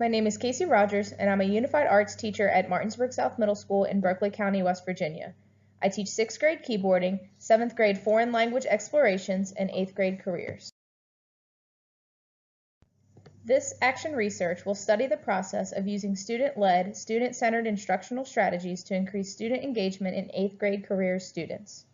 My name is Casey Rogers, and I'm a Unified Arts teacher at Martinsburg South Middle School in Berkeley County, West Virginia. I teach 6th grade keyboarding, 7th grade foreign language explorations, and 8th grade careers. This action research will study the process of using student-led, student-centered instructional strategies to increase student engagement in 8th grade careers students.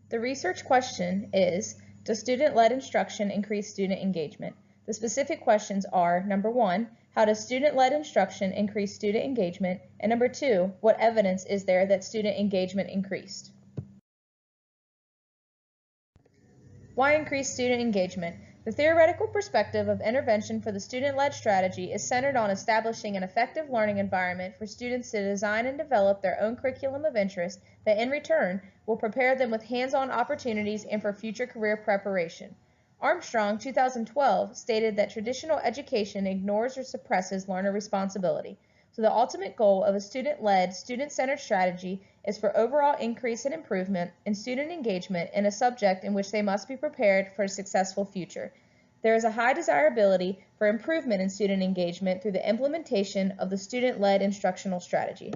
The research question is, does student-led instruction increase student engagement? The specific questions are, number 1, how does student-led instruction increase student engagement? And number 2, what evidence is there that student engagement increased? Why increase student engagement? The theoretical perspective of intervention for the student-led strategy is centered on establishing an effective learning environment for students to design and develop their own curriculum of interest that in return will prepare them with hands-on opportunities and for future career preparation. Armstrong, 2012, stated that traditional education ignores or suppresses learner responsibility. So the ultimate goal of a student-led, student-centered strategy is for overall increase and improvement in student engagement in a subject in which they must be prepared for a successful future. There is a high desirability for improvement in student engagement through the implementation of the student-led instructional strategy.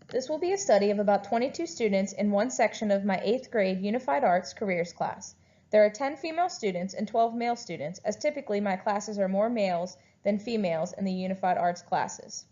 This will be a study of about 22 students in one section of my 8th grade Unified Arts Careers class. There are 10 female students and 12 male students, as typically my classes are more males than females in the Unified Arts classes.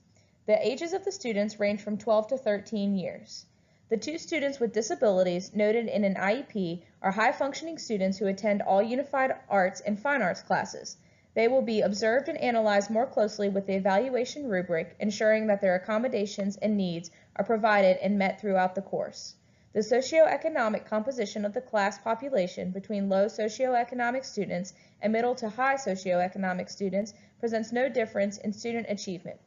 The ages of the students range from 12 to 13 years. The 2 students with disabilities noted in an IEP are high-functioning students who attend all Unified Arts and Fine Arts classes. They will be observed and analyzed more closely with the evaluation rubric, ensuring that their accommodations and needs are provided and met throughout the course. The socioeconomic composition of the class population between low socioeconomic students and middle to high socioeconomic students presents no difference in student achievement.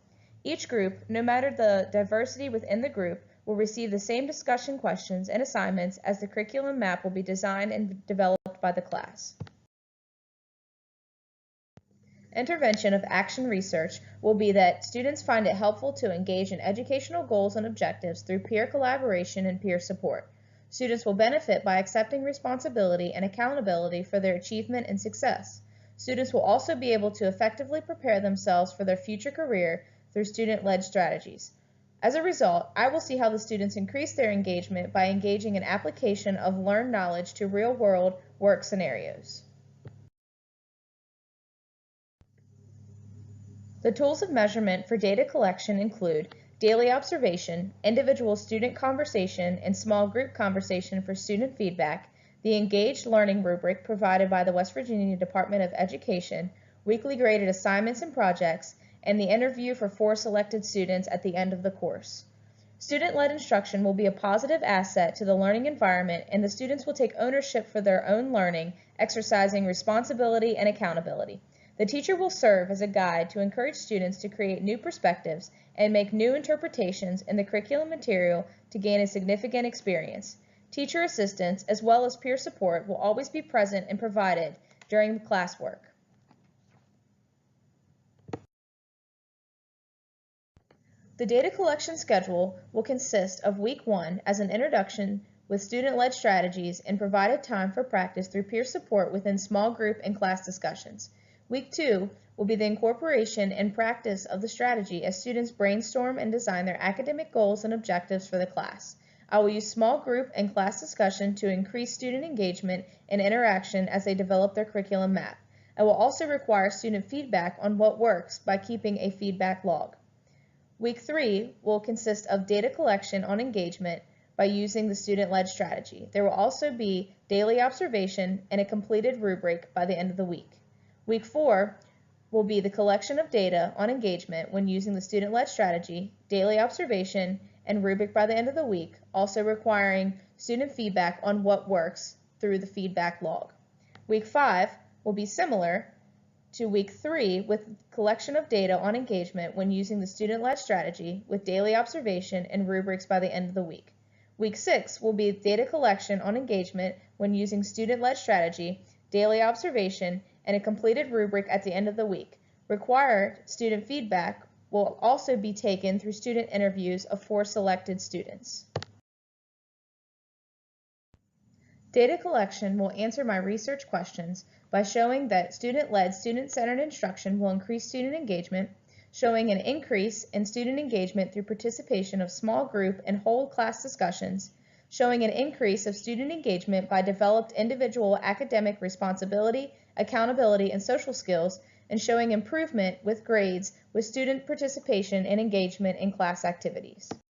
Each group, no matter the diversity within the group, will receive the same discussion questions and assignments as the curriculum map will be designed and developed by the class. Intervention of action research will be that students find it helpful to engage in educational goals and objectives through peer collaboration and peer support. Students will benefit by accepting responsibility and accountability for their achievement and success. Students will also be able to effectively prepare themselves for their future career through student-led strategies. As a result, I will see how the students increase their engagement by engaging in application of learned knowledge to real-world work scenarios. The tools of measurement for data collection include daily observation, individual student conversation, and small group conversation for student feedback, the engaged learning rubric provided by the West Virginia Department of Education, weekly graded assignments and projects, and the interview for 4 selected students at the end of the course. Student-led instruction will be a positive asset to the learning environment, and the students will take ownership for their own learning, exercising responsibility and accountability. The teacher will serve as a guide to encourage students to create new perspectives and make new interpretations in the curriculum material to gain a significant experience. Teacher assistance, as well as peer support, will always be present and provided during the classwork. The data collection schedule will consist of Week 1 as an introduction with student-led strategies and provided time for practice through peer support within small group and class discussions. Week 2 will be the incorporation and practice of the strategy as students brainstorm and design their academic goals and objectives for the class. I will use small group and class discussion to increase student engagement and interaction as they develop their curriculum map. I will also require student feedback on what works by keeping a feedback log. Week 3 will consist of data collection on engagement by using the student-led strategy. There will also be daily observation and a completed rubric by the end of the week. Week 4 will be the collection of data on engagement when using the student-led strategy, daily observation, and rubric by the end of the week, also requiring student feedback on what works through the feedback log. Week 5 will be similar to Week 3 with collection of data on engagement when using the student-led strategy with daily observation and rubrics by the end of the week. Week 6 will be data collection on engagement when using student-led strategy, daily observation, and a completed rubric at the end of the week. Required student feedback will also be taken through student interviews of 4 selected students. Data collection will answer my research questions by showing that student-led, student-centered instruction will increase student engagement, showing an increase in student engagement through participation of small group and whole class discussions, showing an increase of student engagement by developed individual academic responsibility, accountability, and social skills, and showing improvement with grades with student participation and engagement in class activities.